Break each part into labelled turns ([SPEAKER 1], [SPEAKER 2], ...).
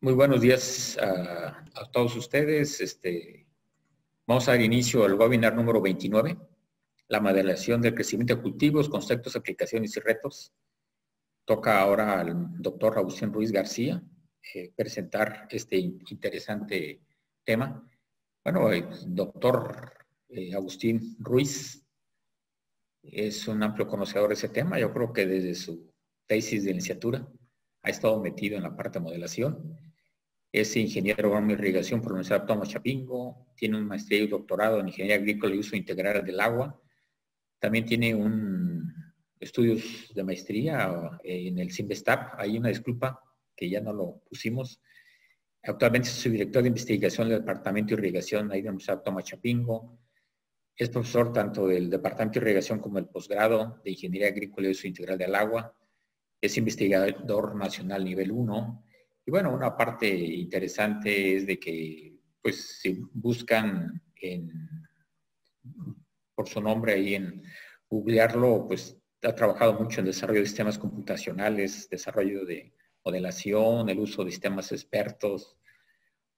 [SPEAKER 1] Muy buenos días a todos ustedes. Vamos a dar inicio al webinar número 29, la modelación del crecimiento de cultivos, conceptos, aplicaciones y retos. Toca ahora al doctor Agustín Ruiz García presentar este interesante tema. Bueno, el doctor Agustín Ruiz es un amplio conocedor de ese tema. Yo creo que desde su tesis de licenciatura ha estado metido en la parte de modelación. Es ingeniero agrónomo y irrigación por la Universidad Autónoma de Chapingo. Tiene un maestría y doctorado en ingeniería agrícola y uso integral del agua. También tiene estudios de maestría en el CIMBESTAP. Hay una disculpa que ya no lo pusimos. Actualmente es subdirector de investigación del Departamento de Irrigación ahí de la Universidad Autónoma de Chapingo. Es profesor tanto del Departamento de Irrigación como del posgrado de Ingeniería Agrícola y Uso Integral del Agua. Es investigador nacional nivel 1. Y bueno, una parte interesante es de que, pues, si buscan por su nombre ahí en googlearlo, pues ha trabajado mucho en desarrollo de sistemas computacionales, desarrollo de modelación, el uso de sistemas expertos,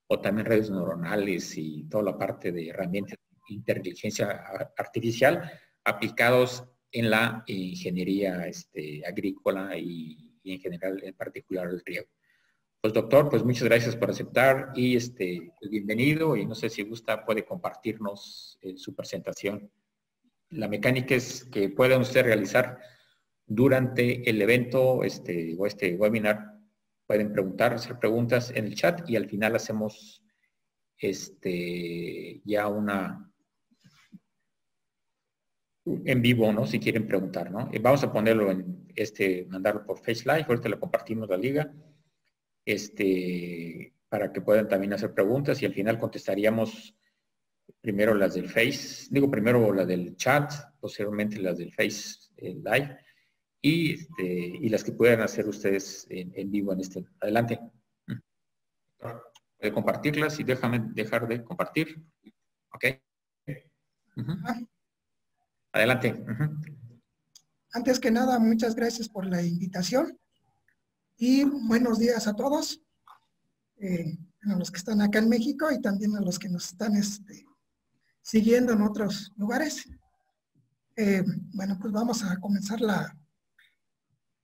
[SPEAKER 1] o también redes neuronales y toda la parte de herramientas de inteligencia artificial aplicados en la ingeniería agrícola y en general, en particular, el riego. Pues doctor, pues muchas gracias por aceptar y bienvenido, y no sé si gusta, puede compartirnos su presentación. La mecánica es que puedan usted realizar durante el evento o este webinar, pueden preguntar, hacer preguntas en el chat y al final hacemos ya en vivo, ¿no? Si quieren preguntar, ¿no? Vamos a ponerlo mandarlo por Face Live, ahorita le compartimos la liga. Para que puedan también hacer preguntas y al final contestaríamos primero las del Face, primero las del chat, posteriormente las del Face Live y las que puedan hacer ustedes en vivo Adelante. Voy a compartirlas y déjame dejar de compartir. Ok. Adelante.
[SPEAKER 2] Antes que nada, muchas gracias por la invitación. Y buenos días a todos, a los que están acá en México y también a los que nos están siguiendo en otros lugares. Bueno, pues vamos a comenzar la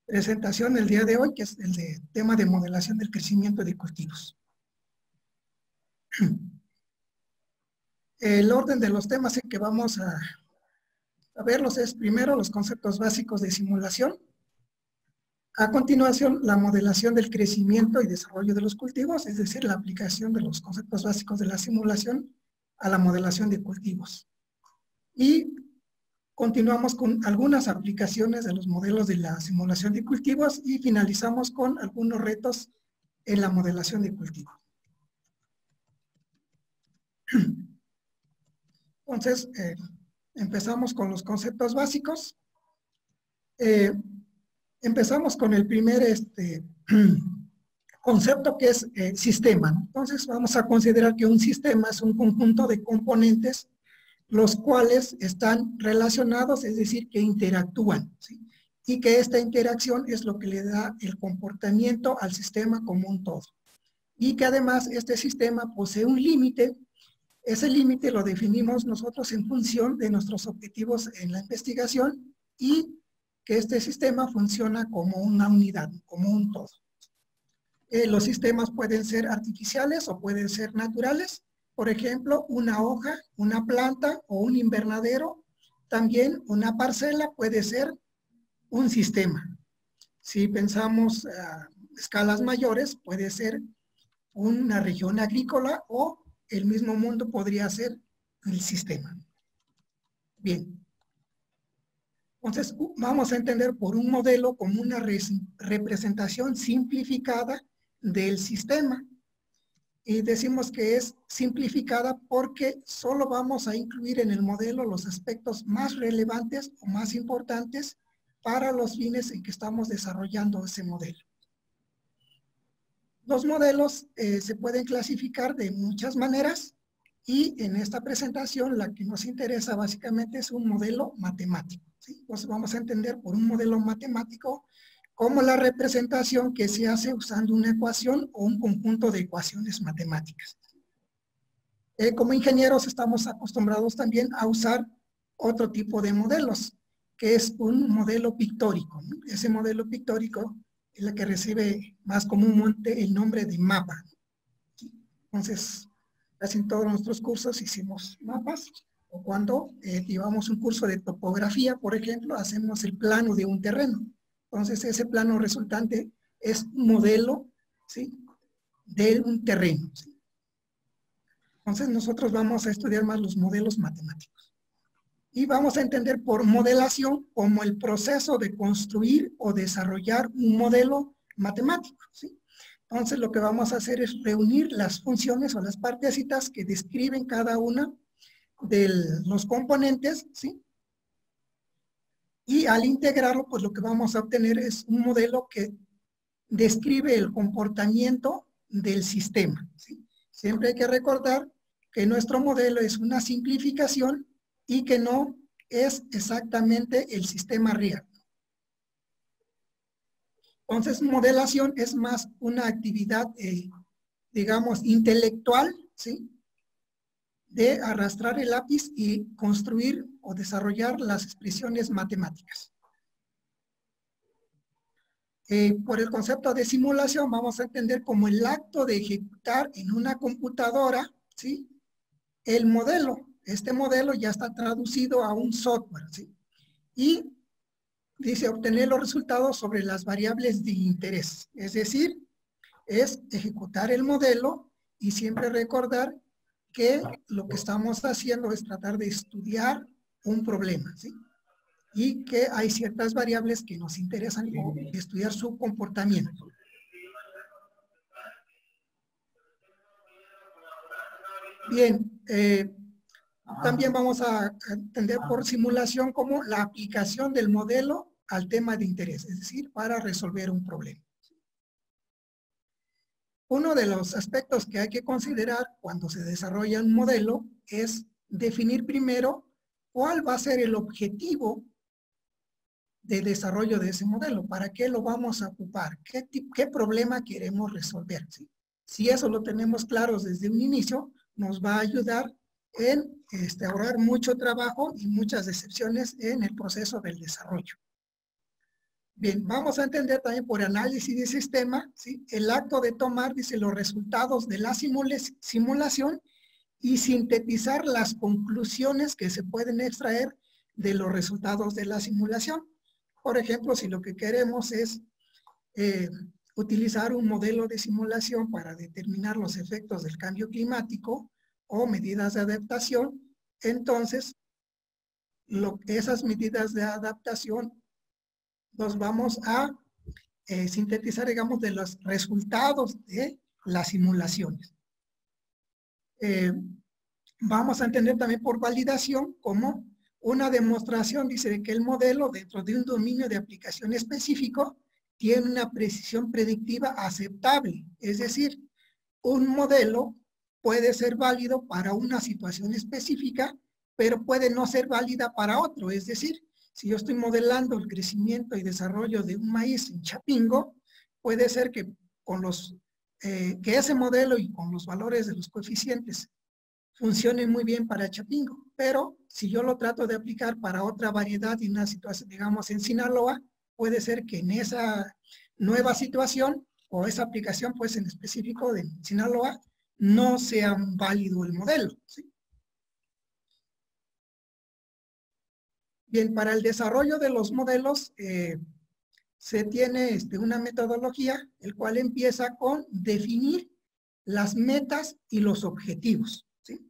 [SPEAKER 2] presentación del día de hoy, que es el tema de modelación del crecimiento de cultivos. El orden de los temas que vamos a verlos es primero los conceptos básicos de simulación. A continuación, la modelación del crecimiento y desarrollo de los cultivos, es decir, la aplicación de los conceptos básicos de la simulación a la modelación de cultivos. Y continuamos con algunas aplicaciones de los modelos de la simulación de cultivos y finalizamos con algunos retos en la modelación de cultivos. Entonces, empezamos con los conceptos básicos. Empezamos con el primer concepto, que es sistema. Entonces vamos a considerar que un sistema es un conjunto de componentes los cuales están relacionados, es decir, que interactúan, ¿sí? Y que esta interacción es lo que le da el comportamiento al sistema como un todo. Y que además este sistema posee un límite. Ese límite lo definimos nosotros en función de nuestros objetivos en la investigación y que este sistema funciona como una unidad, como un todo. Los sistemas pueden ser artificiales o pueden ser naturales. Por ejemplo, una hoja, una planta o un invernadero. También una parcela puede ser un sistema. Si pensamos a escalas mayores, puede ser una región agrícola o el mismo mundo podría ser el sistema. Bien. Entonces, vamos a entender por un modelo como una representación simplificada del sistema. Y decimos que es simplificada porque solo vamos a incluir en el modelo los aspectos más relevantes o más importantes para los fines en que estamos desarrollando ese modelo. Los modelos se pueden clasificar de muchas maneras y en esta presentación la que nos interesa básicamente es un modelo matemático, ¿sí? Entonces vamos a entender por un modelo matemático como la representación que se hace usando una ecuación o un conjunto de ecuaciones matemáticas. Como ingenieros estamos acostumbrados también a usar otro tipo de modelos, que es un modelo pictórico, ¿no? Ese modelo pictórico es la que recibe más comúnmente el nombre de mapa. Entonces, casi en todos nuestros cursos hicimos mapas, o cuando llevamos un curso de topografía, por ejemplo, hacemos el plano de un terreno. Entonces, ese plano resultante es un modelo, ¿sí?, de un terreno, ¿sí? Entonces, nosotros vamos a estudiar más los modelos matemáticos. Y vamos a entender por modelación como el proceso de construir o desarrollar un modelo matemático, ¿sí? Entonces, lo que vamos a hacer es reunir las funciones o las partecitas que describen cada una de los componentes, ¿sí? Y al integrarlo, pues lo que vamos a obtener es un modelo que describe el comportamiento del sistema, ¿sí? Siempre hay que recordar que nuestro modelo es una simplificación y que no es exactamente el sistema real. Entonces, modelación es más una actividad, digamos, intelectual, ¿sí?, de arrastrar el lápiz y construir o desarrollar las expresiones matemáticas. Por el concepto de simulación vamos a entender como el acto de ejecutar en una computadora, ¿sí?, el modelo. Este modelo ya está traducido a un software, ¿sí? Y dice obtener los resultados sobre las variables de interés. Es decir, es ejecutar el modelo y siempre recordar que lo que estamos haciendo es tratar de estudiar un problema, ¿sí? Y que hay ciertas variables que nos interesan o estudiar su comportamiento. Bien, también vamos a entender por simulación como la aplicación del modelo al tema de interés, es decir, para resolver un problema. Uno de los aspectos que hay que considerar cuando se desarrolla un modelo es definir primero cuál va a ser el objetivo de desarrollo de ese modelo, para qué lo vamos a ocupar, qué problema queremos resolver, ¿sí? Si eso lo tenemos claro desde un inicio, nos va a ayudar en ahorrar mucho trabajo y muchas decepciones en el proceso del desarrollo. Bien, vamos a entender también por análisis de sistema, ¿sí?, el acto de tomar, dice, los resultados de la simulación y sintetizar las conclusiones que se pueden extraer de los resultados de la simulación. Por ejemplo, si lo que queremos es utilizar un modelo de simulación para determinar los efectos del cambio climático o medidas de adaptación, entonces esas medidas de adaptación los vamos a sintetizar, digamos, de los resultados de las simulaciones. Vamos a entender también por validación como una demostración, dice, de que el modelo dentro de un dominio de aplicación específico tiene una precisión predictiva aceptable. Es decir, un modelo puede ser válido para una situación específica, pero puede no ser válida para otro. Es decir, si yo estoy modelando el crecimiento y desarrollo de un maíz en Chapingo, puede ser que que ese modelo y con los valores de los coeficientes funcione muy bien para Chapingo, pero si yo lo trato de aplicar para otra variedad y una situación, digamos, en Sinaloa, puede ser que en esa nueva situación o esa aplicación, pues en específico de Sinaloa, no sea válido el modelo, ¿sí? Bien, para el desarrollo de los modelos se tiene una metodología, el cual empieza con definir las metas y los objetivos, ¿sí?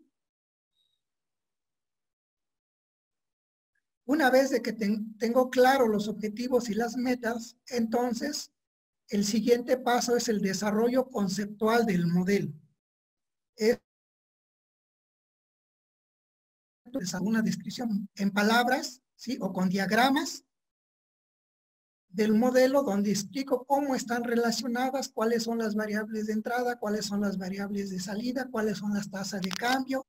[SPEAKER 2] Una vez de que tengo claro los objetivos y las metas, entonces el siguiente paso es el desarrollo conceptual del modelo. Es una descripción en palabras, ¿sí?, o con diagramas del modelo donde explico cómo están relacionadas, cuáles son las variables de entrada, cuáles son las variables de salida, cuáles son las tasas de cambio,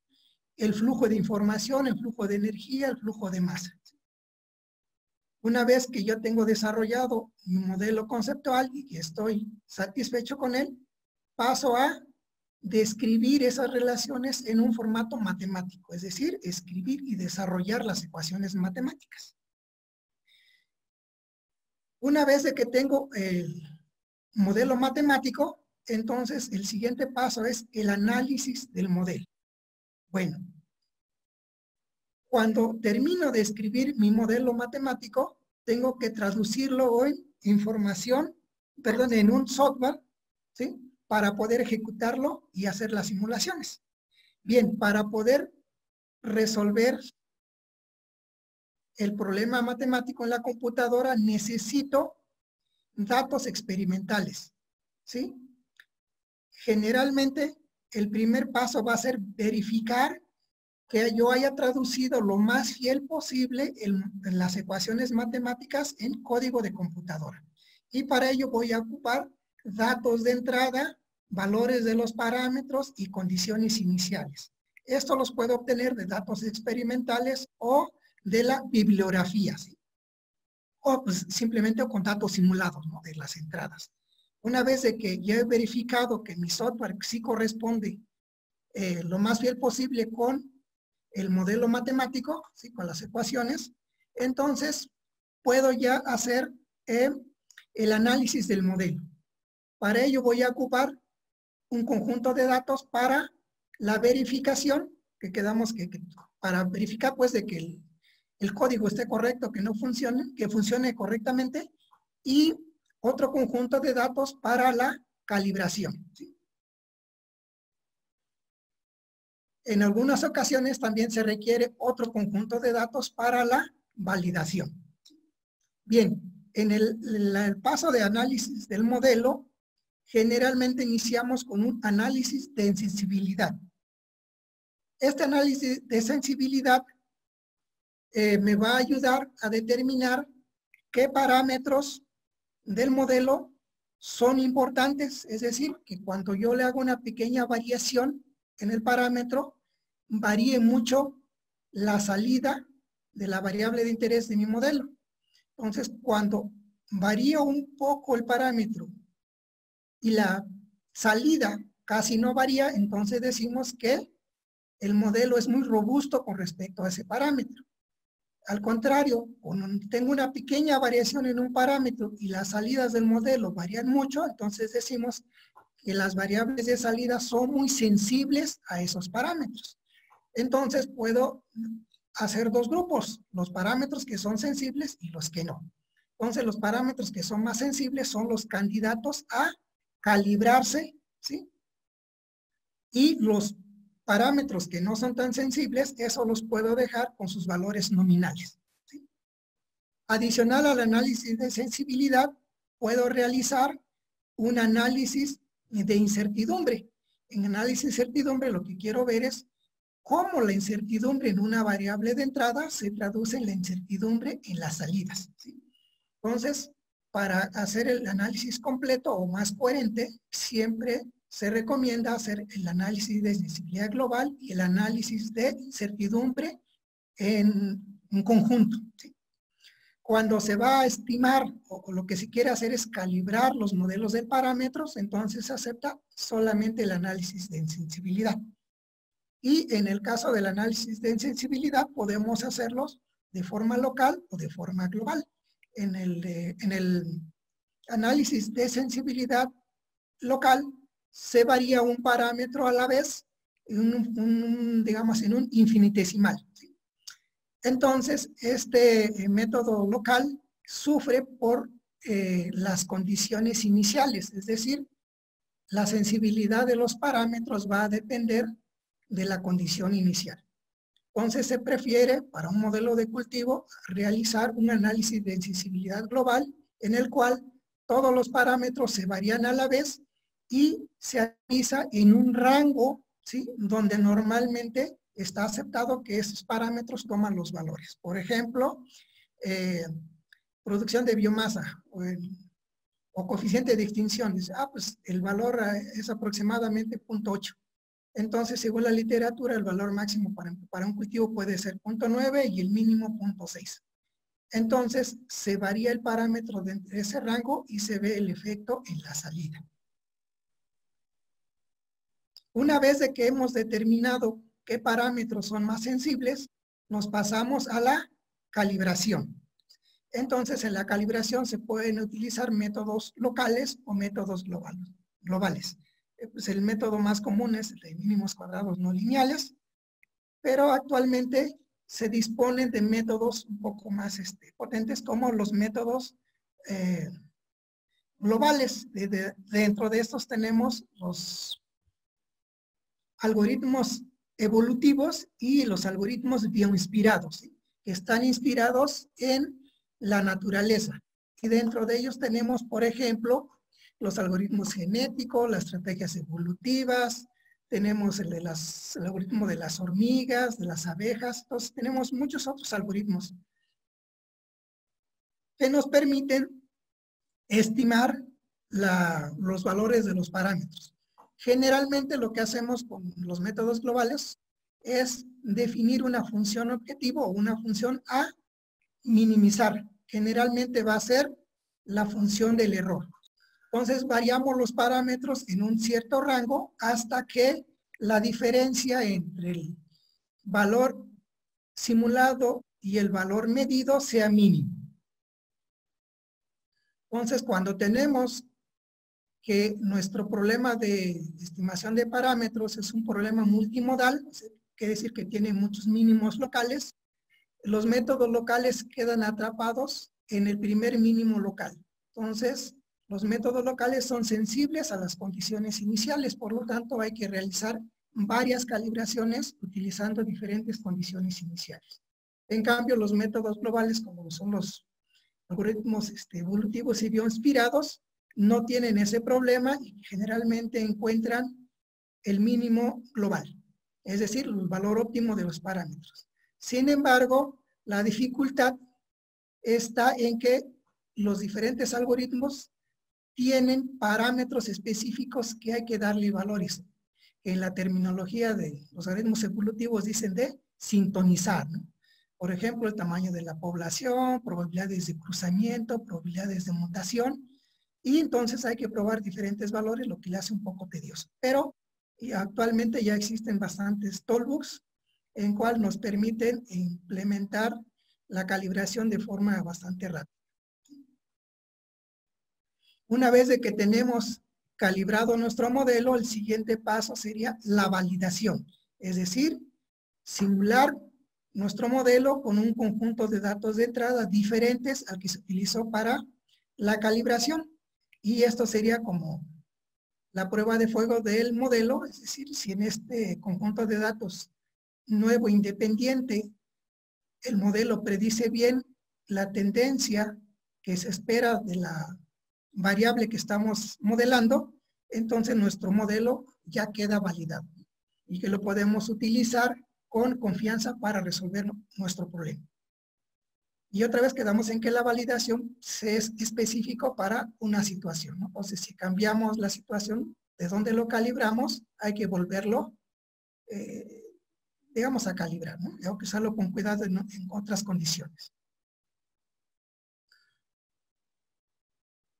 [SPEAKER 2] el flujo de información, el flujo de energía, el flujo de masa. Una vez que yo tengo desarrollado mi modelo conceptual y que estoy satisfecho con él, paso a describir esas relaciones en un formato matemático, es decir, escribir y desarrollar las ecuaciones matemáticas. Una vez de que tengo el modelo matemático, entonces el siguiente paso es el análisis del modelo. Bueno, cuando termino de escribir mi modelo matemático, tengo que traducirlo en información, perdón, en un software, ¿sí? Para poder ejecutarlo y hacer las simulaciones. Bien, para poder resolver el problema matemático en la computadora, necesito datos experimentales, ¿sí? Generalmente, el primer paso va a ser verificar que yo haya traducido lo más fiel posible en las ecuaciones matemáticas en código de computadora. Y para ello voy a ocupar datos de entrada, valores de los parámetros y condiciones iniciales. Esto los puedo obtener de datos experimentales o de la bibliografía, ¿sí? O pues, simplemente con datos simulados, ¿no? De las entradas. Una vez de que ya he verificado que mi software sí corresponde lo más fiel posible con el modelo matemático, ¿sí? Con las ecuaciones, entonces puedo ya hacer el análisis del modelo. Para ello voy a ocupar un conjunto de datos para la verificación, que quedamos para verificar pues de que el código esté correcto, que no funcione, que funcione correctamente, y otro conjunto de datos para la calibración, ¿sí? En algunas ocasiones también se requiere otro conjunto de datos para la validación. Bien, en el paso de análisis del modelo, generalmente iniciamos con un análisis de sensibilidad. Este análisis de sensibilidad me va a ayudar a determinar qué parámetros del modelo son importantes, es decir, que cuando yo le hago una pequeña variación en el parámetro, varíe mucho la salida de la variable de interés de mi modelo. Entonces, cuando varío un poco el parámetro y la salida casi no varía, entonces decimos que el modelo es muy robusto con respecto a ese parámetro. Al contrario, cuando tengo una pequeña variación en un parámetro y las salidas del modelo varían mucho, entonces decimos que las variables de salida son muy sensibles a esos parámetros. Entonces puedo hacer dos grupos, los parámetros que son sensibles y los que no. Entonces los parámetros que son más sensibles son los candidatos a calibrarse, ¿sí? Y los parámetros que no son tan sensibles, eso los puedo dejar con sus valores nominales, ¿sí? Adicional al análisis de sensibilidad, puedo realizar un análisis de incertidumbre. En análisis de incertidumbre lo que quiero ver es cómo la incertidumbre en una variable de entrada se traduce en la incertidumbre en las salidas, ¿sí? Entonces, para hacer el análisis completo o más coherente, siempre se recomienda hacer el análisis de sensibilidad global y el análisis de incertidumbre en un conjunto, ¿sí? Cuando se va a estimar o lo que se quiere hacer es calibrar los modelos de parámetros, entonces se acepta solamente el análisis de sensibilidad. Y en el caso del análisis de sensibilidad podemos hacerlos de forma local o de forma global. En el análisis de sensibilidad local se varía un parámetro a la vez, digamos en un infinitesimal, ¿sí? Entonces, este método local sufre por las condiciones iniciales, es decir, la sensibilidad de los parámetros va a depender de la condición inicial. Entonces se prefiere para un modelo de cultivo realizar un análisis de sensibilidad global en el cual todos los parámetros se varían a la vez y se analiza en un rango, ¿sí? Donde normalmente está aceptado que esos parámetros toman los valores. Por ejemplo, producción de biomasa o coeficiente de extinción. Dice, pues el valor es aproximadamente 0.8. Entonces, según la literatura, el valor máximo para un cultivo puede ser 0.9 y el mínimo 0.6. entonces se varía el parámetro de ese rango y se ve el efecto en la salida. Una vez de que hemos determinado qué parámetros son más sensibles, nos pasamos a la calibración. Entonces, en la calibración se pueden utilizar métodos locales o métodos globales. Pues el método más común es el de mínimos cuadrados no lineales, pero actualmente se disponen de métodos un poco más potentes como los métodos globales. Dentro de estos tenemos los algoritmos evolutivos y los algoritmos bioinspirados, ¿sí? Que están inspirados en la naturaleza. Y dentro de ellos tenemos, por ejemplo, los algoritmos genéticos, las estrategias evolutivas, tenemos el algoritmo de las hormigas, de las abejas, entonces tenemos muchos otros algoritmos que nos permiten estimar los valores de los parámetros. Generalmente lo que hacemos con los métodos globales es definir una función objetivo o una función a minimizar. Generalmente va a ser la función del error. Entonces variamos los parámetros en un cierto rango hasta que la diferencia entre el valor simulado y el valor medido sea mínimo. Entonces cuando tenemos que nuestro problema de estimación de parámetros es un problema multimodal, quiere decir que tiene muchos mínimos locales, los métodos locales quedan atrapados en el primer mínimo local. Entonces, los métodos locales son sensibles a las condiciones iniciales, por lo tanto hay que realizar varias calibraciones utilizando diferentes condiciones iniciales. En cambio, los métodos globales, como son los algoritmos evolutivos y bioinspirados, no tienen ese problema y generalmente encuentran el mínimo global, es decir, el valor óptimo de los parámetros. Sin embargo, la dificultad está en que los diferentes algoritmos tienen parámetros específicos que hay que darle valores. En la terminología de los algoritmos evolutivos dicen de sintonizar, ¿no? Por ejemplo, el tamaño de la población, probabilidades de cruzamiento, probabilidades de mutación, y entonces hay que probar diferentes valores, lo que le hace un poco tedioso. Pero actualmente ya existen bastantes toolbooks en cual nos permiten implementar la calibración de forma bastante rápida. Una vez de que tenemos calibrado nuestro modelo, el siguiente paso sería la validación, es decir, simular nuestro modelo con un conjunto de datos de entrada diferentes al que se utilizó para la calibración. Y esto sería como la prueba de fuego del modelo, es decir, si en este conjunto de datos nuevo independiente el modelo predice bien la tendencia que se espera de la variable que estamos modelando, entonces nuestro modelo ya queda validado y que lo podemos utilizar con confianza para resolver nuestro problema. Y otra vez quedamos en que la validación es específico para una situación, ¿no? Entonces, si cambiamos la situación de donde lo calibramos, hay que volverlo, digamos, a calibrar, ¿no? Hay que usarlo con cuidado en otras condiciones.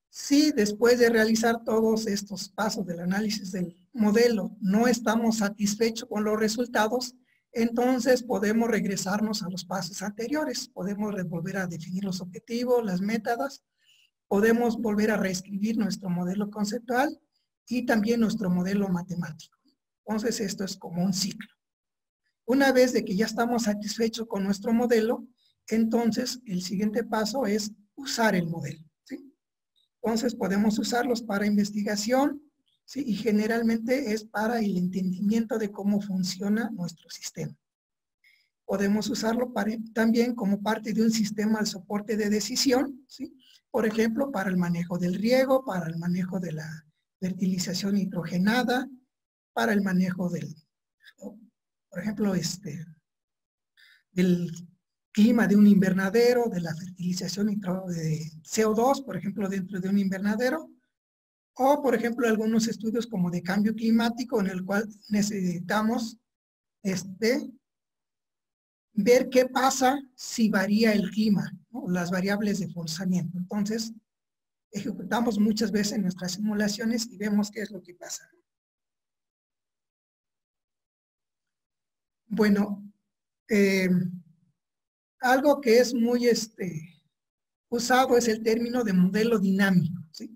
[SPEAKER 2] Si después de realizar todos estos pasos del análisis del modelo no estamos satisfechos con los resultados, entonces podemos regresarnos a los pasos anteriores. Podemos volver a definir los objetivos, las métodos, podemos volver a reescribir nuestro modelo conceptual y también nuestro modelo matemático. Entonces esto es como un ciclo. Una vez de que ya estamos satisfechos con nuestro modelo, entonces el siguiente paso es usar el modelo, ¿sí? Entonces podemos usarlos para investigación, ¿sí? Y generalmente es para el entendimiento de cómo funciona nuestro sistema. Podemos usarlo también como parte de un sistema de soporte de decisión, ¿sí? Por ejemplo, para el manejo del riego, para el manejo de la fertilización nitrogenada, para el manejo del, por ejemplo, del clima de un invernadero, de la fertilización de CO2, por ejemplo, dentro de un invernadero, o, por ejemplo, algunos estudios como de cambio climático en el cual necesitamos ver qué pasa si varía el clima, ¿no? Las variables de forzamiento. Entonces, ejecutamos muchas veces nuestras simulaciones y vemos qué es lo que pasa. Bueno, algo que es muy usado es el término de modelo dinámico, ¿sí?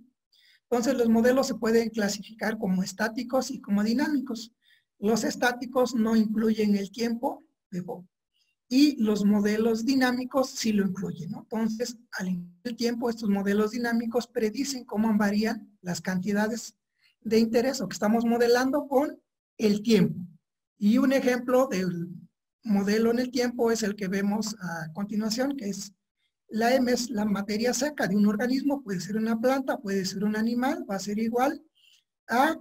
[SPEAKER 2] Entonces, los modelos se pueden clasificar como estáticos y como dinámicos. Los estáticos no incluyen el tiempo, y los modelos dinámicos sí lo incluyen, ¿no? Entonces, al incluir el tiempo, estos modelos dinámicos predicen cómo varían las cantidades de interés o que estamos modelando con el tiempo. Y un ejemplo del modelo en el tiempo es el que vemos a continuación, que es la M, es la materia seca de un organismo, puede ser una planta, puede ser un animal, va a ser igual a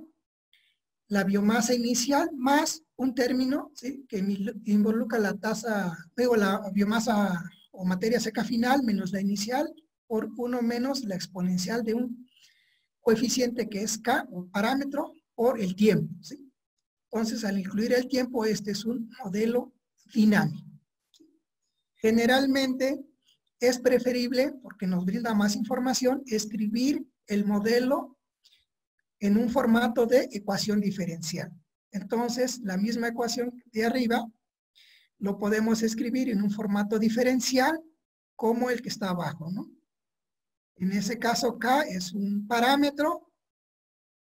[SPEAKER 2] la biomasa inicial más un término, ¿sí?, que involucra la tasa, digo, la biomasa o materia seca final menos la inicial por 1 menos la exponencial de un coeficiente que es K, o parámetro, por el tiempo, ¿sí? Entonces, al incluir el tiempo, este es un modelo dinámico. Generalmente es preferible, porque nos brinda más información, escribir el modelo en un formato de ecuación diferencial. Entonces, la misma ecuación de arriba lo podemos escribir en un formato diferencial como el que está abajo, ¿no? En ese caso, K es un parámetro,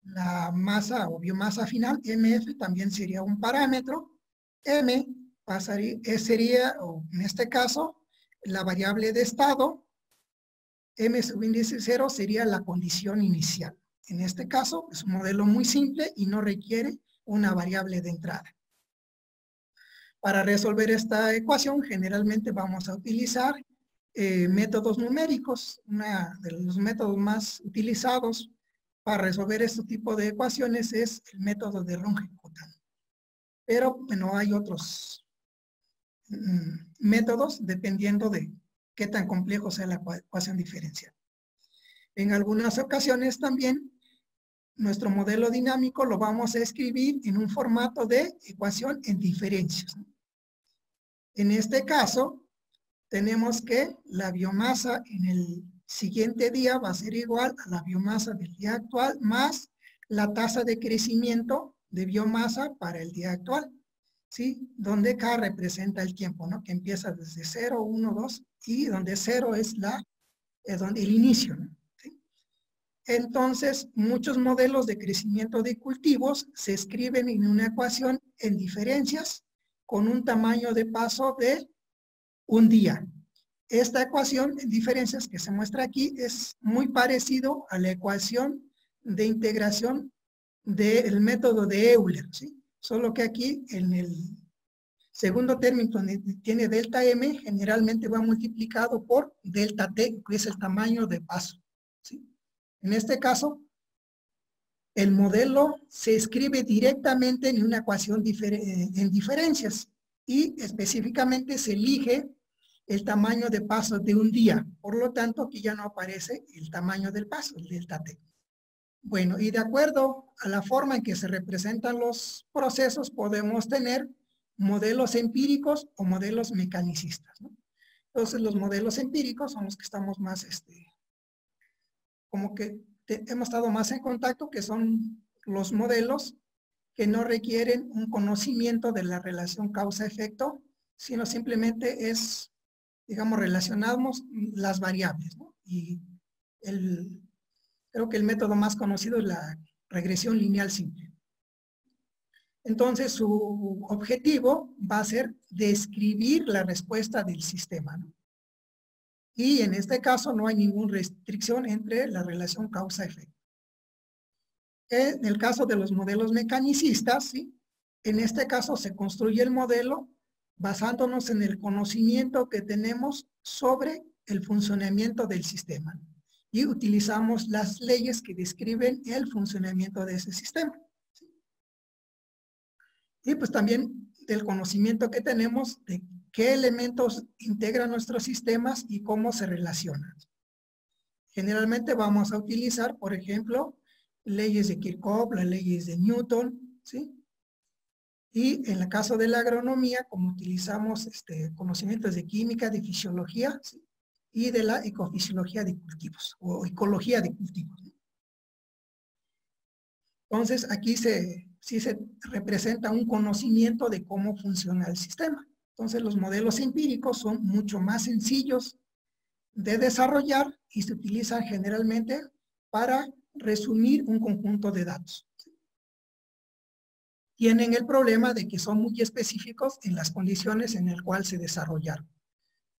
[SPEAKER 2] la masa o biomasa final, MF, también sería un parámetro, M sería, o en este caso, la variable de estado, M subíndice 0 sería la condición inicial. En este caso, es un modelo muy simple y no requiere una variable de entrada. Para resolver esta ecuación, generalmente vamos a utilizar métodos numéricos. Uno de los métodos más utilizados para resolver este tipo de ecuaciones es el método de Runge-Kuttel. Pero, bueno, hay otros métodos dependiendo de qué tan complejo sea la ecuación diferencial. En algunas ocasiones también nuestro modelo dinámico lo vamos a escribir en un formato de ecuación en diferencias. En este caso, tenemos que la biomasa en el siguiente día va a ser igual a la biomasa del día actual más la tasa de crecimiento de biomasa para el día actual, ¿sí? Donde K representa el tiempo, ¿no? Que empieza desde 0, 1, 2 y donde 0 es el inicio, ¿no? Entonces, muchos modelos de crecimiento de cultivos se escriben en una ecuación en diferencias con un tamaño de paso de un día. Esta ecuación en diferencias que se muestra aquí es muy parecido a la ecuación de integración del método de Euler, ¿sí? Solo que aquí en el segundo término donde tiene delta M, generalmente va multiplicado por delta T, que es el tamaño de paso, ¿sí? En este caso, el modelo se escribe directamente en una ecuación en diferencias y específicamente se elige el tamaño de paso de un día. Por lo tanto, aquí ya no aparece el tamaño del paso, el delta T. Bueno, y de acuerdo a la forma en que se representan los procesos, podemos tener modelos empíricos o modelos mecanicistas, ¿no? Entonces, los modelos empíricos son los que estamos más, como que hemos estado más en contacto, que son los modelos que no requieren un conocimiento de la relación causa-efecto, sino simplemente es, digamos, relacionamos las variables, ¿no? Y creo que el método más conocido es la regresión lineal simple. Entonces, su objetivo va a ser describir la respuesta del sistema, ¿no? Y en este caso no hay ninguna restricción entre la relación causa-efecto. En el caso de los modelos mecanicistas, ¿sí?, en este caso se construye el modelo basándonos en el conocimiento que tenemos sobre el funcionamiento del sistema. Y utilizamos las leyes que describen el funcionamiento de ese sistema. ¿Sí? Y pues también del conocimiento que tenemos de qué elementos integran nuestros sistemas y cómo se relacionan. Generalmente vamos a utilizar, por ejemplo, leyes de Kirchhoff, las leyes de Newton, ¿sí? Y en el caso de la agronomía, como utilizamos conocimientos de química, de fisiología, ¿sí? Y de la ecofisiología de cultivos, o ecología de cultivos, ¿no? Entonces, aquí sí se representa un conocimiento de cómo funciona el sistema. Entonces, los modelos empíricos son mucho más sencillos de desarrollar y se utilizan generalmente para resumir un conjunto de datos. Tienen el problema de que son muy específicos en las condiciones en las cuales se desarrollaron.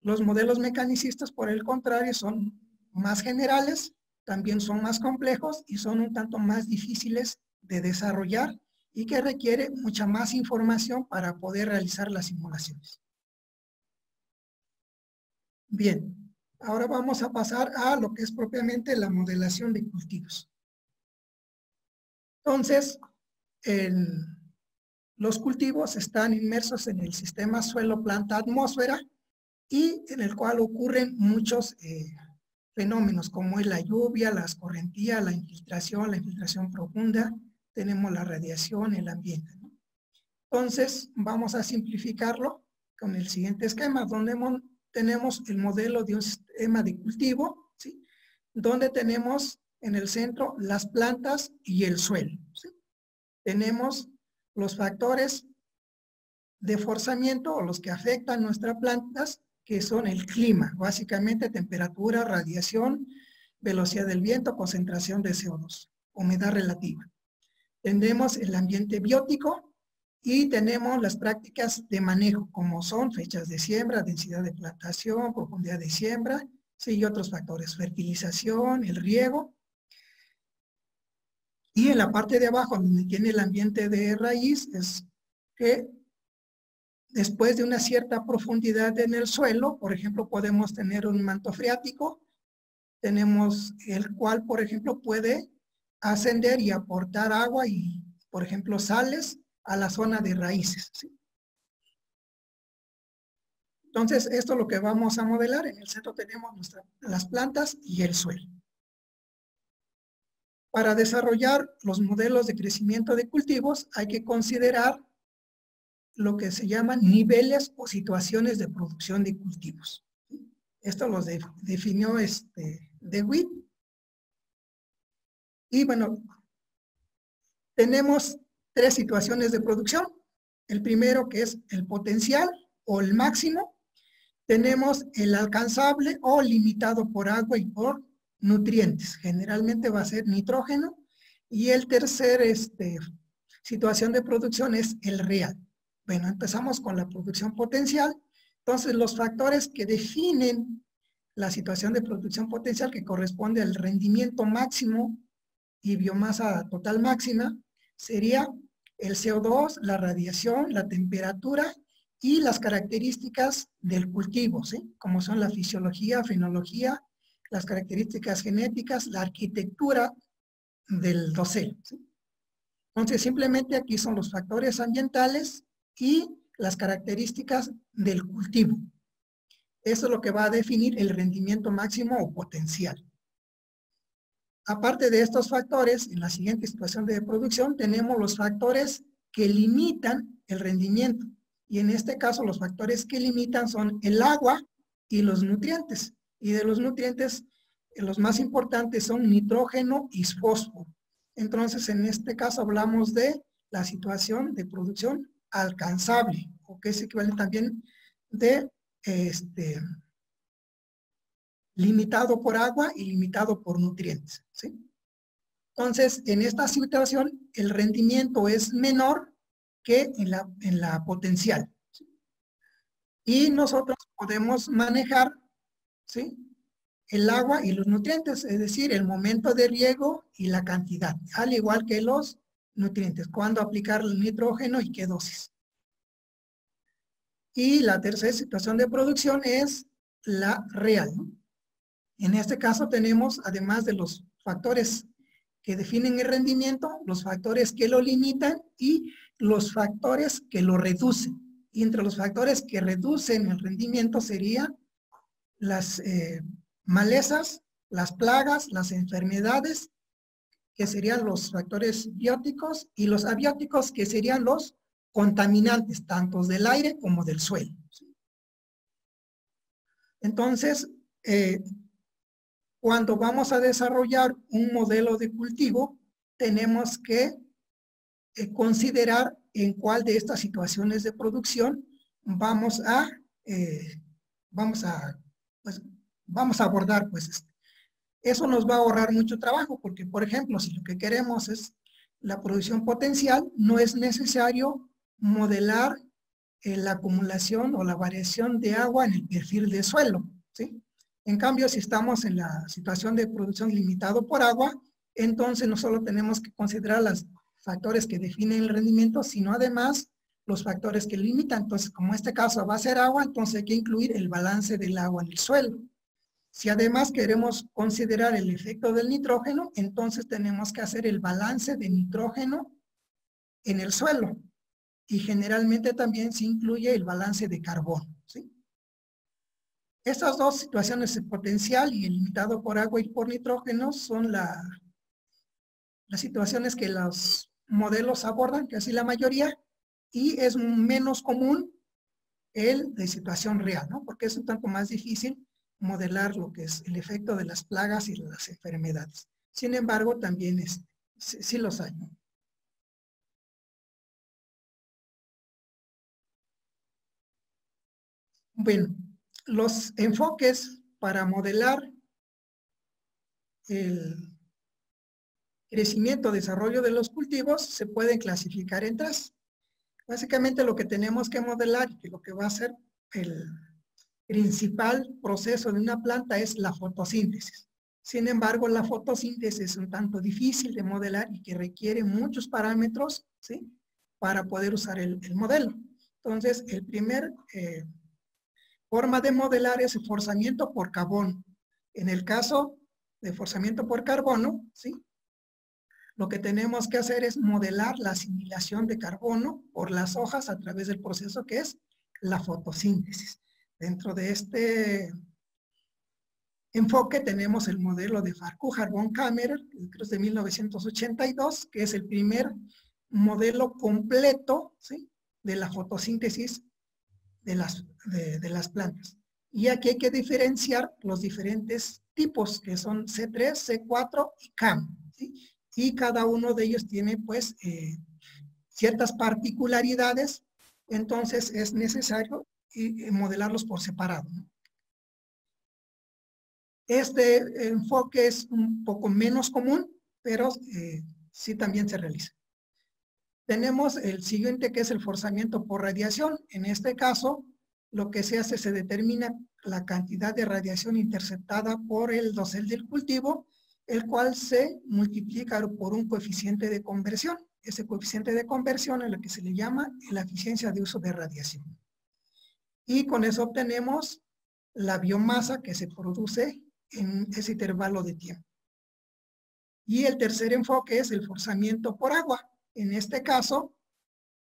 [SPEAKER 2] Los modelos mecanicistas, por el contrario, son más generales, también son más complejos y son un tanto más difíciles de desarrollar y que requiere mucha más información para poder realizar las simulaciones. Bien, ahora vamos a pasar a lo que es propiamente la modelación de cultivos. Entonces, los cultivos están inmersos en el sistema suelo-planta-atmósfera y en el cual ocurren muchos fenómenos como es la lluvia, la escorrentía, la infiltración profunda, tenemos la radiación, el ambiente, ¿no? Entonces, vamos a simplificarlo con el siguiente esquema, donde tenemos el modelo de un sistema de cultivo, ¿sí? Donde tenemos en el centro las plantas y el suelo, ¿sí? Tenemos los factores de forzamiento o los que afectan nuestras plantas, que son el clima, básicamente temperatura, radiación, velocidad del viento, concentración de CO2, humedad relativa. Tenemos el ambiente biótico y tenemos las prácticas de manejo, como son fechas de siembra, densidad de plantación, profundidad de siembra, sí, y otros factores, fertilización, el riego. Y en la parte de abajo, donde tiene el ambiente de raíz, es que después de una cierta profundidad en el suelo, por ejemplo, podemos tener un manto freático, tenemos el cual, por ejemplo, puede ascender y aportar agua y, por ejemplo, sales a la zona de raíces, ¿sí? Entonces, esto es lo que vamos a modelar. En el centro tenemos las plantas y el suelo. Para desarrollar los modelos de crecimiento de cultivos, hay que considerar lo que se llaman niveles o situaciones de producción de cultivos. Esto los definió DeWitt. Y bueno, tenemos 3 situaciones de producción. El primero, que es el potencial o el máximo. Tenemos el alcanzable o limitado por agua y por nutrientes. Generalmente va a ser nitrógeno. Y el tercer situación de producción es el real. Bueno, empezamos con la producción potencial. Entonces, los factores que definen la situación de producción potencial, que corresponde al rendimiento máximo y biomasa total máxima, sería el CO2, la radiación, la temperatura y las características del cultivo, ¿sí? Como son la fisiología, fenología, las características genéticas, la arquitectura del dosel, ¿sí? Entonces, simplemente aquí son los factores ambientales y las características del cultivo. Eso es lo que va a definir el rendimiento máximo o potencial. Aparte de estos factores, en la siguiente situación de producción tenemos los factores que limitan el rendimiento. Y en este caso los factores que limitan son el agua y los nutrientes. Y de los nutrientes, los más importantes son nitrógeno y fósforo. Entonces, en este caso hablamos de la situación de producción alcanzable, o que es equivalente también de limitado por agua y limitado por nutrientes, ¿sí? Entonces, en esta situación, el rendimiento es menor que en la potencial, ¿sí? Y nosotros podemos manejar, ¿sí?, el agua y los nutrientes, es decir, el momento de riego y la cantidad, al igual que los nutrientes, cuándo aplicar el nitrógeno y qué dosis. Y la tercera situación de producción es la real, ¿no? En este caso tenemos, además de los factores que definen el rendimiento, los factores que lo limitan y los factores que lo reducen. Y entre los factores que reducen el rendimiento serían las malezas, las plagas, las enfermedades, que serían los factores bióticos, y los abióticos, que serían los contaminantes, tanto del aire como del suelo. Entonces, cuando vamos a desarrollar un modelo de cultivo, tenemos que considerar en cuál de estas situaciones de producción vamos a abordar, pues, eso nos va a ahorrar mucho trabajo, porque, por ejemplo, si lo que queremos es la producción potencial, no es necesario modelar la acumulación o la variación de agua en el perfil de suelo, ¿sí? En cambio, si estamos en la situación de producción limitado por agua, entonces no solo tenemos que considerar los factores que definen el rendimiento, sino además los factores que limitan. Entonces, como en este caso va a ser agua, entonces hay que incluir el balance del agua en el suelo. Si además queremos considerar el efecto del nitrógeno, entonces tenemos que hacer el balance de nitrógeno en el suelo. Y generalmente también se incluye el balance de carbono, ¿sí? Estas dos situaciones, el potencial y el limitado por agua y por nitrógeno, son las situaciones que los modelos abordan, casi la mayoría, y es menos común el de situación real, ¿no? Porque es un tanto más difícil modelar lo que es el efecto de las plagas y las enfermedades. Sin embargo, también sí los hay, ¿no? Bueno, los enfoques para modelar el crecimiento, desarrollo de los cultivos se pueden clasificar en tres. Básicamente lo que tenemos que modelar y lo que va a ser el principal proceso de una planta es la fotosíntesis. Sin embargo, la fotosíntesis es un tanto difícil de modelar y que requiere muchos parámetros, ¿sí?, para poder usar el modelo. Entonces, el primer forma de modelar es el forzamiento por carbono. En el caso de forzamiento por carbono, ¿sí?, lo que tenemos que hacer es modelar la asimilación de carbono por las hojas a través del proceso que es la fotosíntesis. Dentro de este enfoque tenemos el modelo de Farquhar von Kammerer, que es de 1982, que es el primer modelo completo, ¿sí?, de la fotosíntesis de las plantas. Y aquí hay que diferenciar los diferentes tipos, que son C3, C4 y CAM, ¿sí? Y cada uno de ellos tiene, pues, ciertas particularidades, entonces es necesario modelarlos por separado, ¿no? Este enfoque es un poco menos común, pero sí también se realiza. Tenemos el siguiente, que es el forzamiento por radiación. En este caso, lo que se hace, se determina la cantidad de radiación interceptada por el dosel del cultivo, el cual se multiplica por un coeficiente de conversión. Ese coeficiente de conversión es lo que se le llama la eficiencia de uso de radiación. Y con eso obtenemos la biomasa que se produce en ese intervalo de tiempo. Y el tercer enfoque es el forzamiento por agua. En este caso,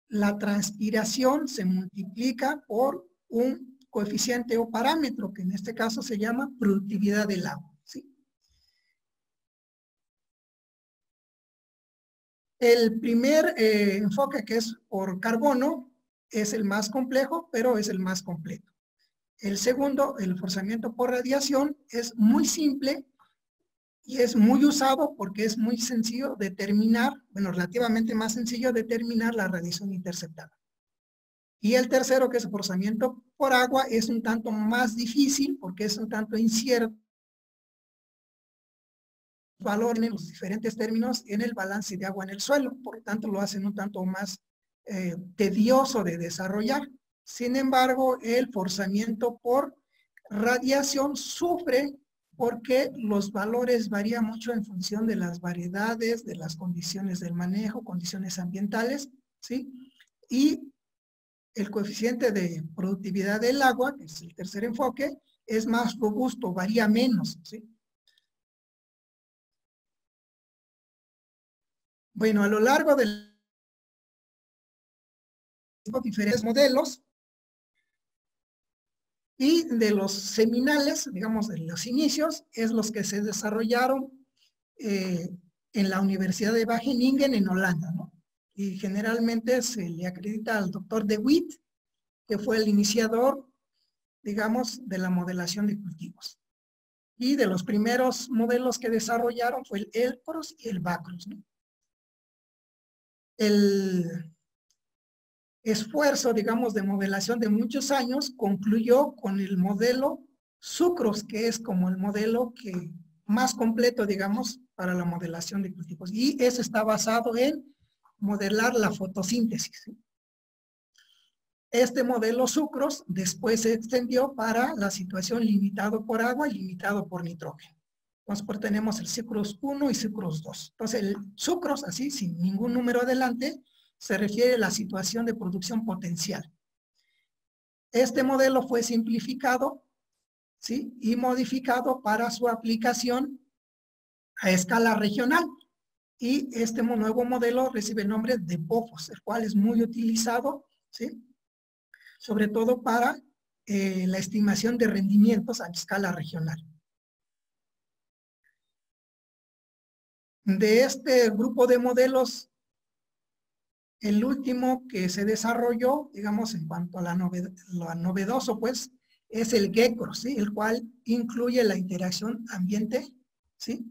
[SPEAKER 2] la transpiración se multiplica por un coeficiente o parámetro, que en este caso se llama productividad del agua, ¿sí? El primer enfoque, que es por carbono, es el más complejo, pero es el más completo. El segundo, el forzamiento por radiación, es muy simple y es muy usado porque es muy sencillo determinar, bueno, relativamente más sencillo determinar la radiación interceptada. Y el tercero, que es el forzamiento por agua, es un tanto más difícil porque es un tanto incierto valor en los diferentes términos en el balance de agua en el suelo, por lo tanto lo hacen un tanto más tedioso de desarrollar. Sin embargo, el forzamiento por radiación sufre porque los valores varían mucho en función de las variedades, de las condiciones del manejo, condiciones ambientales, ¿sí? Y el coeficiente de productividad del agua, que es el tercer enfoque, es más robusto, varía menos, ¿sí? Bueno, a lo largo de los diferentes modelos y de los seminales, digamos, de los inicios, es los que se desarrollaron en la Universidad de Wageningen en Holanda, ¿no? y generalmente se le acredita al doctor DeWitt, que fue el iniciador, digamos, de la modelación de cultivos. Y de los primeros modelos que desarrollaron fue el ELCROS y el BACROS, ¿no? El esfuerzo, digamos, de modelación de muchos años concluyó con el modelo Sucros, que es como el modelo que más completo, digamos, para la modelación de cultivos. Y eso está basado en modelar la fotosíntesis, ¿sí? Este modelo Sucros después se extendió para la situación limitado por agua y limitado por nitrógeno. Entonces, pues tenemos el Sucros 1 y Sucros 2. Entonces, el Sucros, así, sin ningún número adelante, se refiere a la situación de producción potencial. Este modelo fue simplificado, ¿sí?, y modificado para su aplicación a escala regional. Y este nuevo modelo recibe el nombre de BOFOS, el cual es muy utilizado, ¿sí?, sobre todo para la estimación de rendimientos a escala regional. De este grupo de modelos, el último que se desarrolló, digamos, en cuanto a lo novedoso, pues, es el GECROS, ¿sí?, el cual incluye la interacción ambiente, ¿sí?,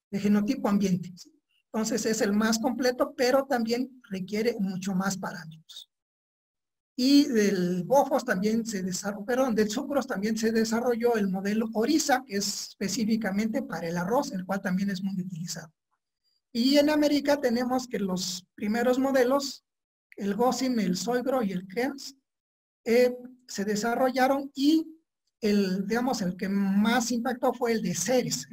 [SPEAKER 2] de genotipo ambiente, ¿sí? Entonces es el más completo, pero también requiere mucho más parámetros. Y del BOFOS también se desarrolló, perdón, del Sucros también se desarrolló el modelo ORIZA, que es específicamente para el arroz, el cual también es muy utilizado. Y en América tenemos que los primeros modelos, el GOSIM, el SOIGRO y el CREMS, se desarrollaron y digamos, el que más impactó fue el de CERES.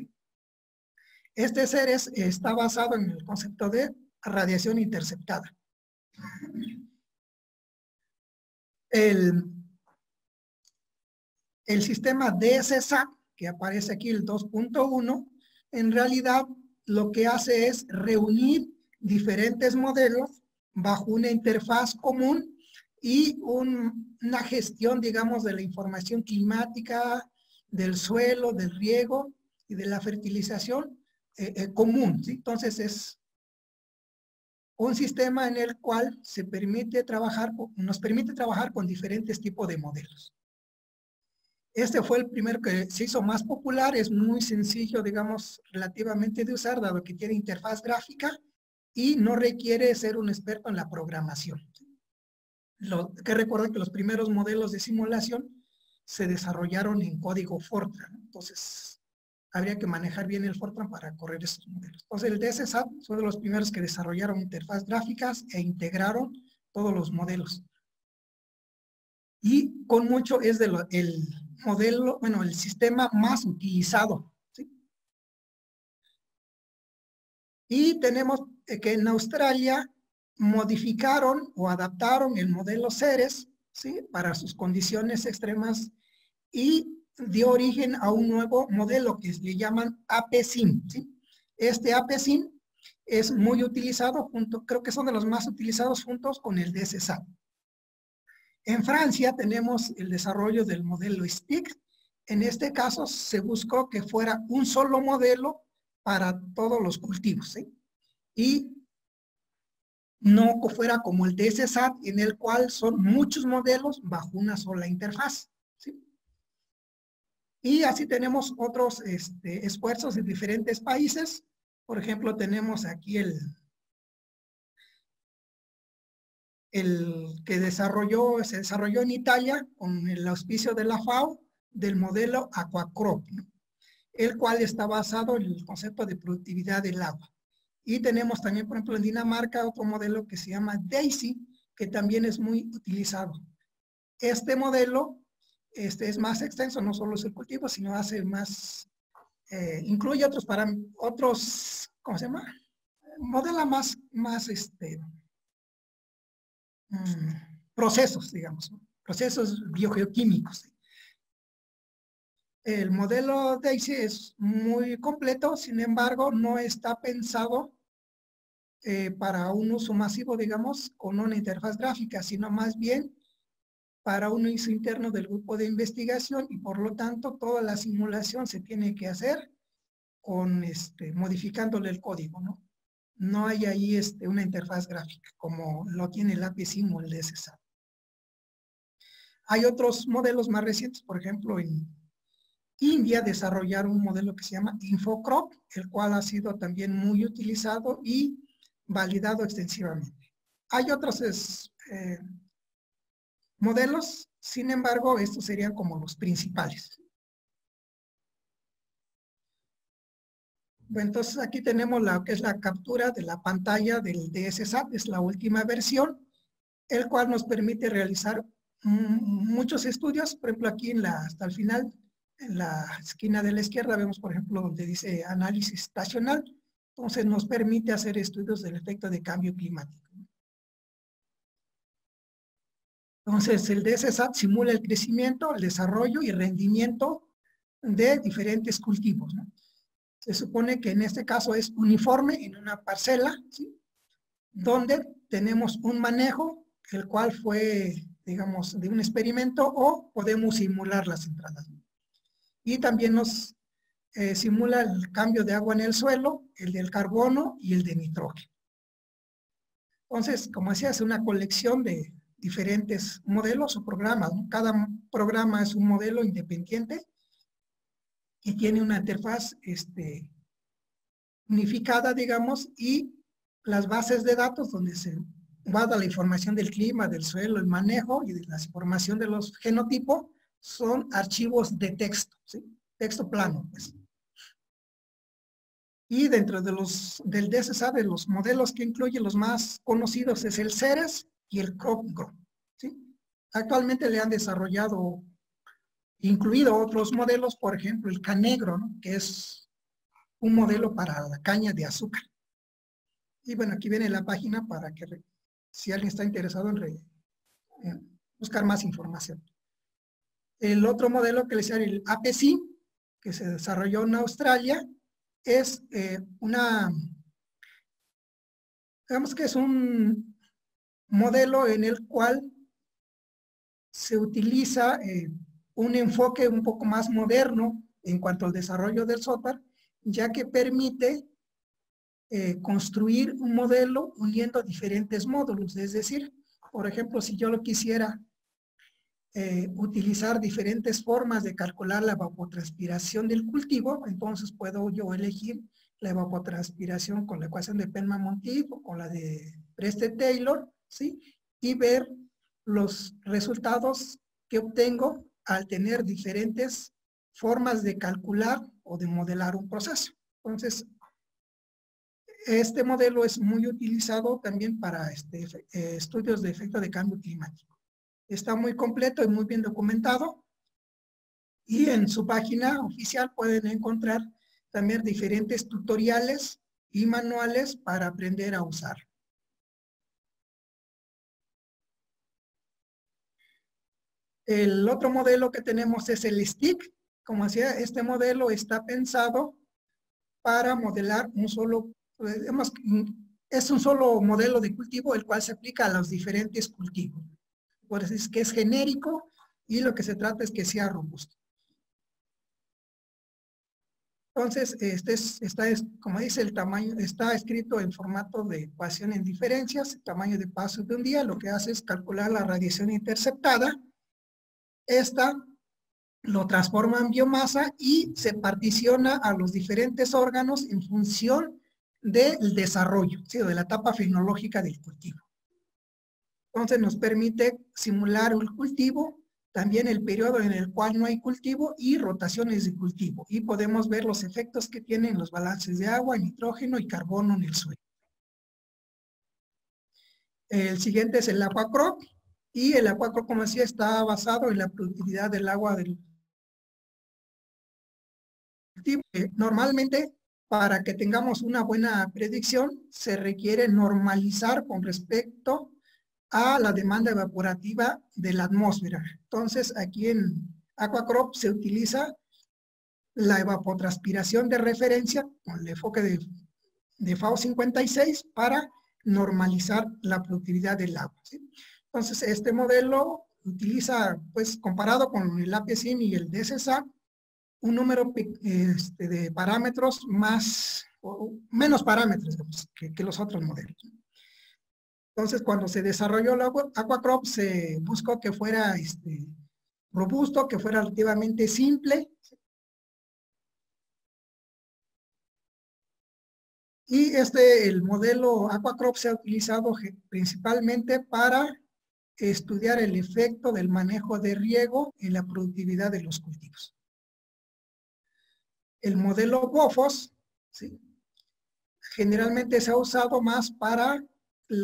[SPEAKER 2] Este CERES está basado en el concepto de radiación interceptada. El sistema DSSAT, que aparece aquí el 2.1, en realidad lo que hace es reunir diferentes modelos bajo una interfaz común y una gestión, digamos, de la información climática, del suelo, del riego y de la fertilización común, ¿sí? Entonces es un sistema en el cual nos permite trabajar con diferentes tipos de modelos. Este fue el primero que se hizo más popular, es muy sencillo, digamos, relativamente de usar, dado que tiene interfaz gráfica y no requiere ser un experto en la programación. Que recuerden que los primeros modelos de simulación se desarrollaron en código Fortran, ¿no? Entonces, habría que manejar bien el Fortran para correr esos modelos. Entonces, el DSSAT fue de los primeros que desarrollaron interfaz gráficas e integraron todos los modelos. Y con mucho es el modelo, bueno, el sistema más utilizado, ¿sí? Y tenemos que en Australia modificaron o adaptaron el modelo CERES, ¿sí?, para sus condiciones extremas y dio origen a un nuevo modelo que le llaman APSIM, ¿sí? Este APSIM es muy utilizado creo que son de los más utilizados juntos con el DSSAT. En Francia tenemos el desarrollo del modelo STIC. En este caso se buscó que fuera un solo modelo para todos los cultivos, ¿sí?, y no fuera como el DSSAT, en el cual son muchos modelos bajo una sola interfaz, ¿sí? Y así tenemos otros esfuerzos en diferentes países. Por ejemplo, tenemos aquí el que se desarrolló en Italia con el auspicio de la FAO del modelo Aquacrop, ¿no?, el cual está basado en el concepto de productividad del agua. Y tenemos también, por ejemplo, en Dinamarca otro modelo que se llama DAISY, que también es muy utilizado. Este modelo es más extenso, no solo es el cultivo, sino hace más, incluye otros ¿cómo se llama? Modela más procesos, digamos, ¿no?, procesos biogeoquímicos. El modelo DAISY es muy completo, sin embargo, no está pensado para un uso masivo, digamos, con una interfaz gráfica, sino más bien para un uso interno del grupo de investigación y por lo tanto toda la simulación se tiene que hacer con modificándole el código, ¿no? no hay ahí una interfaz gráfica como lo tiene el APSIM o el DSSAT. Hay otros modelos más recientes, por ejemplo, en India desarrollaron un modelo que se llama InfoCrop, el cual ha sido también muy utilizado y validado extensivamente. Hay otros modelos, sin embargo, estos serían como los principales. Bueno, entonces aquí tenemos lo que es la captura de la pantalla del DSSAT, es la última versión, el cual nos permite realizar muchos estudios. Por ejemplo, aquí hasta el final, en la esquina de la izquierda, vemos, por ejemplo, donde dice análisis estacional. Entonces, nos permite hacer estudios del efecto de cambio climático. Entonces, el DSSAT simula el crecimiento, el desarrollo y rendimiento de diferentes cultivos, ¿no? Se supone que en este caso es uniforme en una parcela, ¿sí? Donde tenemos un manejo, el cual fue, digamos, de un experimento, o podemos simular las entradas. Y también nos simula el cambio de agua en el suelo, el del carbono y el de nitrógeno. Entonces, como decía, es una colección de diferentes modelos o programas, ¿no? Cada programa es un modelo independiente y tiene una interfaz unificada, digamos, y las bases de datos donde se guarda la información del clima, del suelo, el manejo y de la información de los genotipos son archivos de texto, ¿sí? Texto plano, pues. Y dentro de del DSSAT, de los modelos que incluye, los más conocidos es el CERES y el CropGro, ¿sí? Actualmente le han desarrollado, incluido otros modelos, por ejemplo, el CANEGRO, ¿no? Que es un modelo para la caña de azúcar. Y bueno, aquí viene la página para que, si alguien está interesado en buscar más información. El otro modelo que les decía, el APSIM, que se desarrolló en Australia, es digamos que es un modelo en el cual se utiliza un enfoque un poco más moderno en cuanto al desarrollo del software, ya que permite construir un modelo uniendo diferentes módulos. Es decir, por ejemplo, si yo lo quisiera utilizar diferentes formas de calcular la evapotranspiración del cultivo, entonces puedo yo elegir la evapotranspiración con la ecuación de Penman-Monteith o con la de Preste-Taylor, ¿sí? Y ver los resultados que obtengo al tener diferentes formas de calcular o de modelar un proceso. Entonces, este modelo es muy utilizado también para estudios de efecto de cambio climático. Está muy completo y muy bien documentado. Y en su página oficial pueden encontrar también diferentes tutoriales y manuales para aprender a usar. El otro modelo que tenemos es el STIC. Como decía, este modelo está pensado para modelar un solo, digamos, es un solo modelo de cultivo el cual se aplica a los diferentes cultivos. Por eso es que es genérico y lo que se trata es que sea robusto. Entonces, como dice el tamaño, está escrito en formato de ecuación en diferencias, el tamaño de paso de un día, lo que hace es calcular la radiación interceptada. Esta lo transforma en biomasa y se particiona a los diferentes órganos en función del desarrollo, ¿sí? De la etapa fenológica del cultivo. Entonces nos permite simular un cultivo, también el periodo en el cual no hay cultivo y rotaciones de cultivo. Y podemos ver los efectos que tienen los balances de agua, nitrógeno y carbono en el suelo. El siguiente es el AquaCrop. Y el AquaCrop, como decía, está basado en la productividad del agua del cultivo. Normalmente, para que tengamos una buena predicción, se requiere normalizar con respecto a la demanda evaporativa de la atmósfera. Entonces, aquí en AquaCrop se utiliza la evapotranspiración de referencia con el enfoque de FAO 56 para normalizar la productividad del agua, ¿sí? Entonces, este modelo utiliza, pues, comparado con el APSIM y el DSSAT, un número de parámetros más o menos parámetros digamos, que los otros modelos. Entonces, cuando se desarrolló el Aquacrop, se buscó que fuera robusto, que fuera relativamente simple. Y el modelo Aquacrop se ha utilizado principalmente para estudiar el efecto del manejo de riego en la productividad de los cultivos. El modelo BOFOS, ¿sí?, generalmente se ha usado más para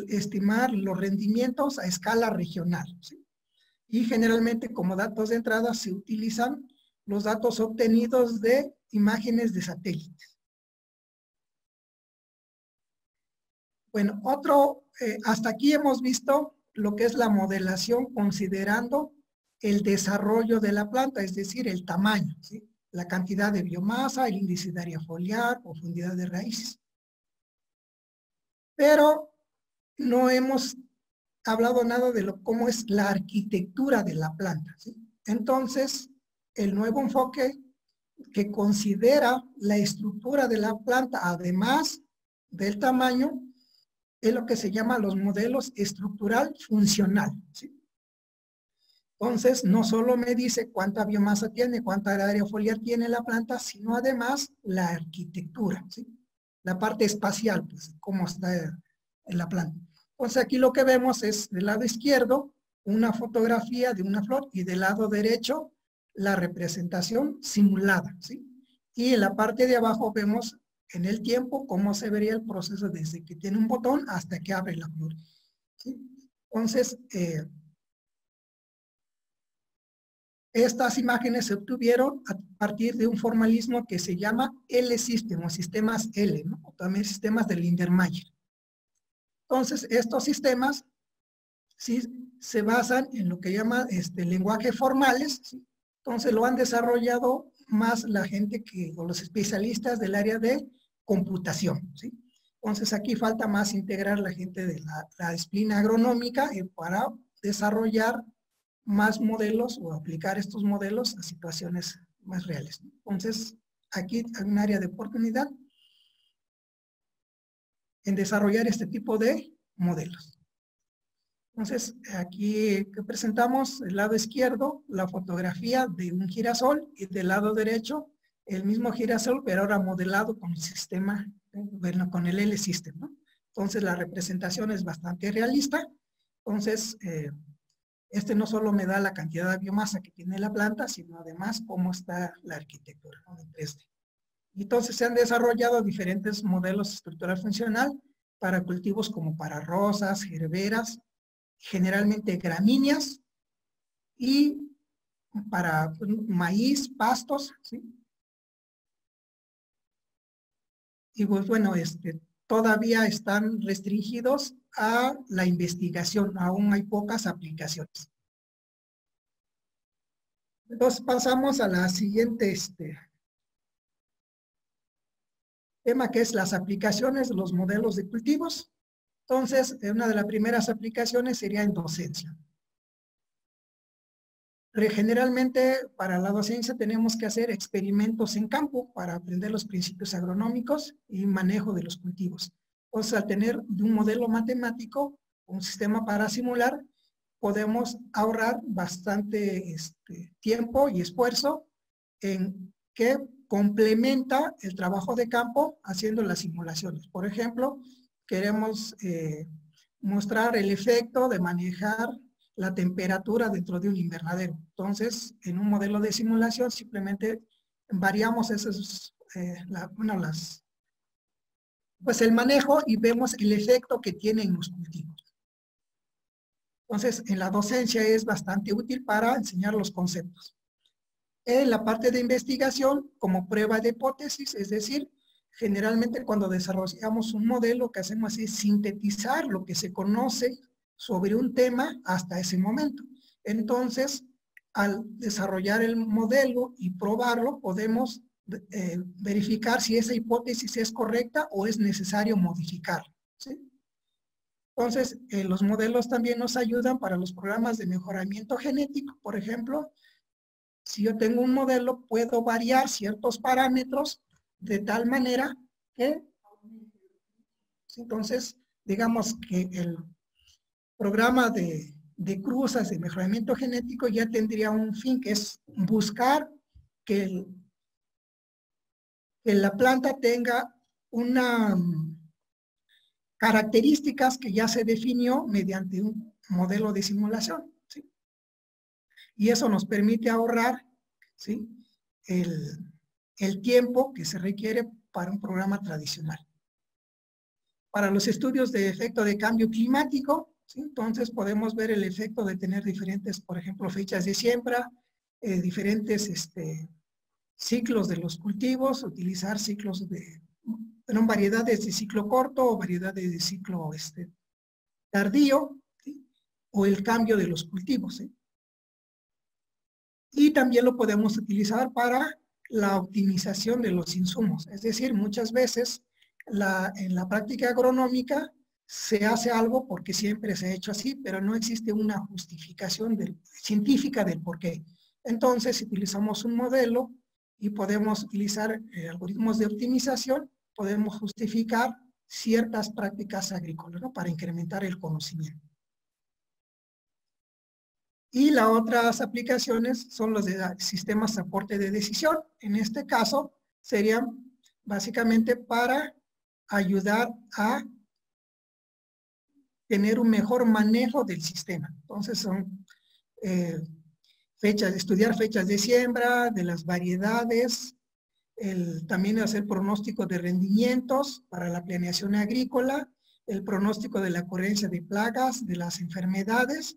[SPEAKER 2] estimar los rendimientos a escala regional, ¿sí? Y generalmente como datos de entrada se utilizan los datos obtenidos de imágenes de satélites. Bueno, hasta aquí hemos visto lo que es la modelación considerando el desarrollo de la planta, es decir, el tamaño, ¿sí?, la cantidad de biomasa, el índice de área foliar, profundidad de raíces. Pero no hemos hablado nada de cómo es la arquitectura de la planta, ¿sí? Entonces, el nuevo enfoque que considera la estructura de la planta, además del tamaño, es lo que se llama los modelos estructural funcional, ¿sí? Entonces, no solo me dice cuánta biomasa tiene, cuánta área foliar tiene la planta, sino además la arquitectura, ¿sí?, la parte espacial, pues, cómo está en la planta. Entonces, aquí lo que vemos es, del lado izquierdo, una fotografía de una flor y del lado derecho, la representación simulada, ¿sí? Y en la parte de abajo vemos en el tiempo cómo se vería el proceso desde que tiene un botón hasta que abre la flor, ¿sí? Entonces, estas imágenes se obtuvieron a partir de un formalismo que se llama L-System o sistemas L, ¿no?, o también sistemas de Lindenmayer. Entonces, estos sistemas sí se basan en lo que llama lenguaje formales, ¿sí? Entonces lo han desarrollado más la gente o los especialistas del área de computación, ¿sí? Entonces aquí falta más integrar la gente de la disciplina agronómica para desarrollar más modelos o aplicar estos modelos a situaciones más reales, ¿no? Entonces aquí hay un área de oportunidad en desarrollar este tipo de modelos. Entonces, aquí presentamos el lado izquierdo, la fotografía de un girasol, y del lado derecho, el mismo girasol, pero ahora modelado con el sistema, bueno, con el L-System, ¿no? Entonces, la representación es bastante realista. Entonces, no solo me da la cantidad de biomasa que tiene la planta, sino además cómo está la arquitectura, ¿no?, en 3D. Entonces, se han desarrollado diferentes modelos estructural funcional para cultivos como para rosas, herberas, generalmente gramíneas, y para maíz, pastos, ¿sí? Y pues bueno, todavía están restringidos a la investigación, aún hay pocas aplicaciones. Entonces pasamos a la siguiente tema, que es las aplicaciones de los modelos de cultivos. Entonces, una de las primeras aplicaciones sería en docencia. Generalmente, para la docencia tenemos que hacer experimentos en campo para aprender los principios agronómicos y manejo de los cultivos. Entonces, al tener un modelo matemático, un sistema para simular, podemos ahorrar bastante tiempo y esfuerzo en que complementa el trabajo de campo haciendo las simulaciones. Por ejemplo, queremos mostrar el efecto de manejar la temperatura dentro de un invernadero. Entonces, en un modelo de simulación simplemente variamos pues el manejo y vemos el efecto que tiene en los cultivos. Entonces, en la docencia es bastante útil para enseñar los conceptos. En la parte de investigación, como prueba de hipótesis, es decir, generalmente cuando desarrollamos un modelo, lo que hacemos es sintetizar lo que se conoce sobre un tema hasta ese momento. Entonces, al desarrollar el modelo y probarlo, podemos verificar si esa hipótesis es correcta o es necesario modificarla, ¿sí? Entonces, los modelos también nos ayudan para los programas de mejoramiento genético. Por ejemplo, si yo tengo un modelo, puedo variar ciertos parámetros de tal manera que Entonces, digamos que el programa de cruzas de mejoramiento genético ya tendría un fin, que es buscar que la planta tenga una características que ya se definió mediante un modelo de simulación, ¿sí? Y eso nos permite ahorrar, ¿sí?, el tiempo que se requiere para un programa tradicional. Para los estudios de efecto de cambio climático, ¿sí?, entonces podemos ver el efecto de tener diferentes, por ejemplo, fechas de siembra, diferentes ciclos de los cultivos, utilizar ciclos de, bueno, variedades de ciclo corto o variedades de ciclo tardío, ¿sí?, o el cambio de los cultivos, ¿sí? Y también lo podemos utilizar para la optimización de los insumos. Es decir, muchas veces en la práctica agronómica se hace algo porque siempre se ha hecho así, pero no existe una justificación científica del por qué. Entonces, utilizamos un modelo y podemos utilizar algoritmos de optimización, podemos justificar ciertas prácticas agrícolas, ¿no?, para incrementar el conocimiento. Y las otras aplicaciones son los de sistemas de soporte de decisión. En este caso, serían básicamente para ayudar a tener un mejor manejo del sistema. Entonces, son estudiar fechas de siembra, de las variedades, también hacer pronóstico de rendimientos para la planeación agrícola, el pronóstico de la ocurrencia de plagas, de las enfermedades.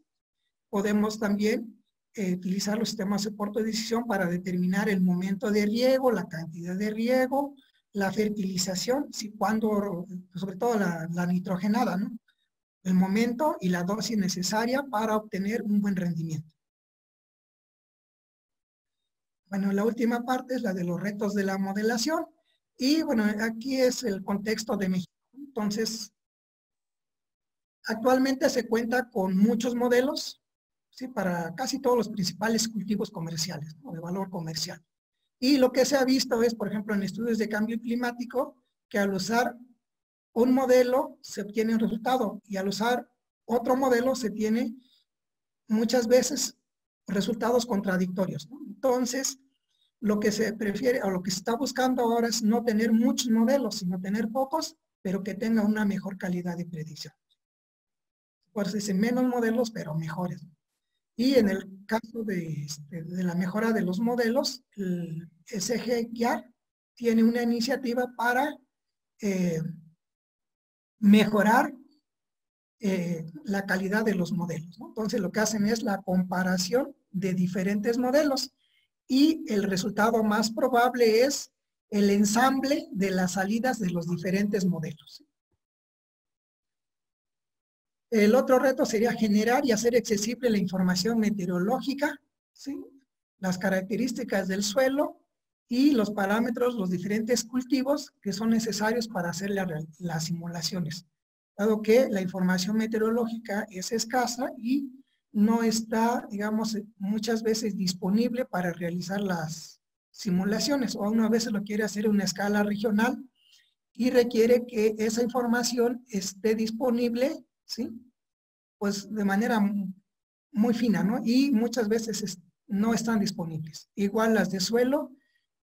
[SPEAKER 2] Podemos también utilizar los sistemas de soporte de decisión para determinar el momento de riego, la cantidad de riego, la fertilización, sobre todo la nitrogenada, ¿no?, el momento y la dosis necesaria para obtener un buen rendimiento. Bueno, la última parte es la de los retos de la modelación. Y bueno, aquí es el contexto de México. Entonces, actualmente se cuenta con muchos modelos, ¿sí?, para casi todos los principales cultivos comerciales, ¿no?, de valor comercial. Y lo que se ha visto es, por ejemplo, en estudios de cambio climático, que al usar un modelo se obtiene un resultado y al usar otro modelo se tiene muchas veces resultados contradictorios, ¿no? Entonces, lo que se prefiere o lo que se está buscando ahora es no tener muchos modelos, sino tener pocos, pero que tengan una mejor calidad de predicción. Por eso dicen menos modelos, pero mejores. Y en el caso de la mejora de los modelos, el SGGIAR tiene una iniciativa para mejorar la calidad de los modelos, ¿no? Entonces, lo que hacen es la comparación de diferentes modelos y el resultado más probable es el ensamble de las salidas de los diferentes modelos. El otro reto sería generar y hacer accesible la información meteorológica, ¿sí?, las características del suelo y los parámetros, los diferentes cultivos que son necesarios para hacer las simulaciones. Dado que la información meteorológica es escasa y no está, digamos, muchas veces disponible para realizar las simulaciones, o una vez lo quiere hacer en una escala regional y requiere que esa información esté disponible, ¿sí?, pues de manera muy fina, ¿no? Y muchas veces no están disponibles. Igual las de suelo,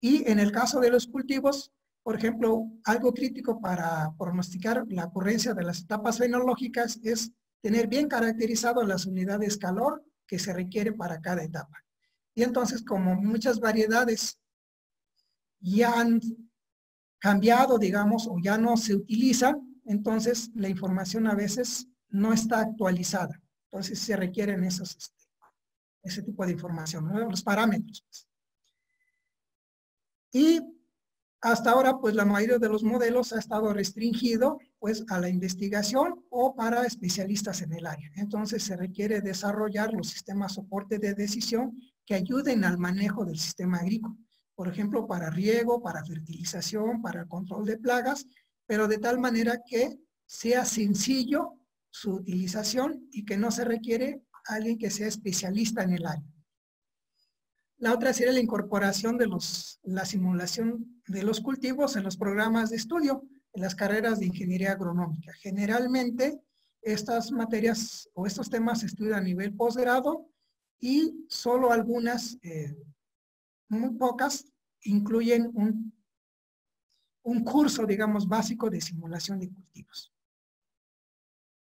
[SPEAKER 2] y en el caso de los cultivos, por ejemplo, algo crítico para pronosticar la ocurrencia de las etapas fenológicas es tener bien caracterizado las unidades calor que se requieren para cada etapa. Y entonces, como muchas variedades ya han cambiado, digamos, o ya no se utilizan, entonces la información a veces no está actualizada. Entonces se requieren ese tipo de información, ¿no?, los parámetros. Y hasta ahora, pues la mayoría de los modelos ha estado restringido pues a la investigación o para especialistas en el área. Entonces se requiere desarrollar los sistemas soporte de decisión que ayuden al manejo del sistema agrícola. Por ejemplo, para riego, para fertilización, para control de plagas, pero de tal manera que sea sencillo su utilización y que no se requiere alguien que sea especialista en el área. La otra sería la incorporación de la simulación de los cultivos en los programas de estudio. en las carreras de ingeniería agronómica. Generalmente, estas materias o estos temas se estudian a nivel posgrado y solo algunas, muy pocas, incluyen un curso, digamos, básico de simulación de cultivos.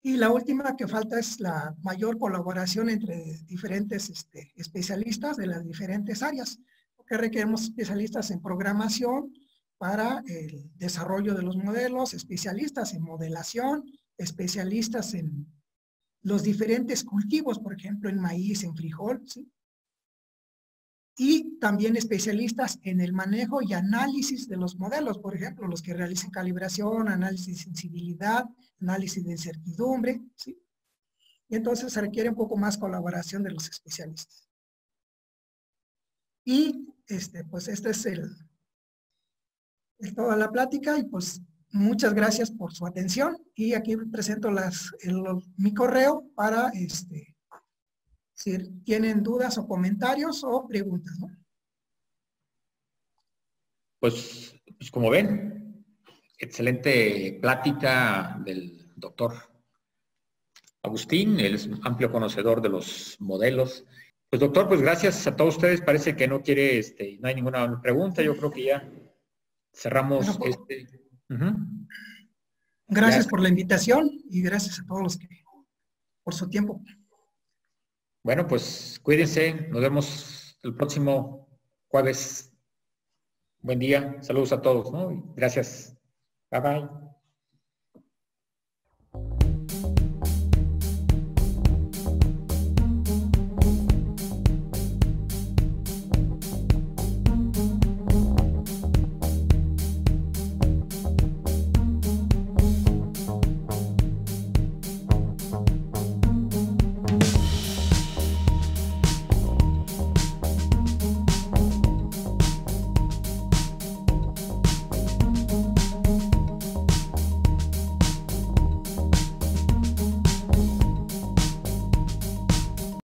[SPEAKER 2] Y la última que falta es la mayor colaboración entre diferentes especialistas de las diferentes áreas, porque requerimos especialistas en programación para el desarrollo de los modelos, especialistas en modelación, especialistas en los diferentes cultivos, por ejemplo, en maíz, en frijol, ¿sí? Y también especialistas en el manejo y análisis de los modelos, por ejemplo, los que realicen calibración, análisis de sensibilidad, análisis de incertidumbre, ¿sí? Y entonces se requiere un poco más colaboración de los especialistas. Y pues esta es toda la plática y pues muchas gracias por su atención y aquí presento mi correo para si tienen dudas o comentarios o preguntas, ¿no?
[SPEAKER 1] Pues como ven, excelente plática del doctor Agustín, él es un amplio conocedor de los modelos. Pues doctor, pues gracias a todos ustedes, parece que no quiere, no hay ninguna pregunta, yo creo que ya cerramos
[SPEAKER 2] Bueno, gracias por la invitación y gracias a todos los que por su tiempo.
[SPEAKER 1] Bueno, pues cuídense, nos vemos el próximo jueves. Buen día, saludos a todos, ¿no? Gracias. Bye bye.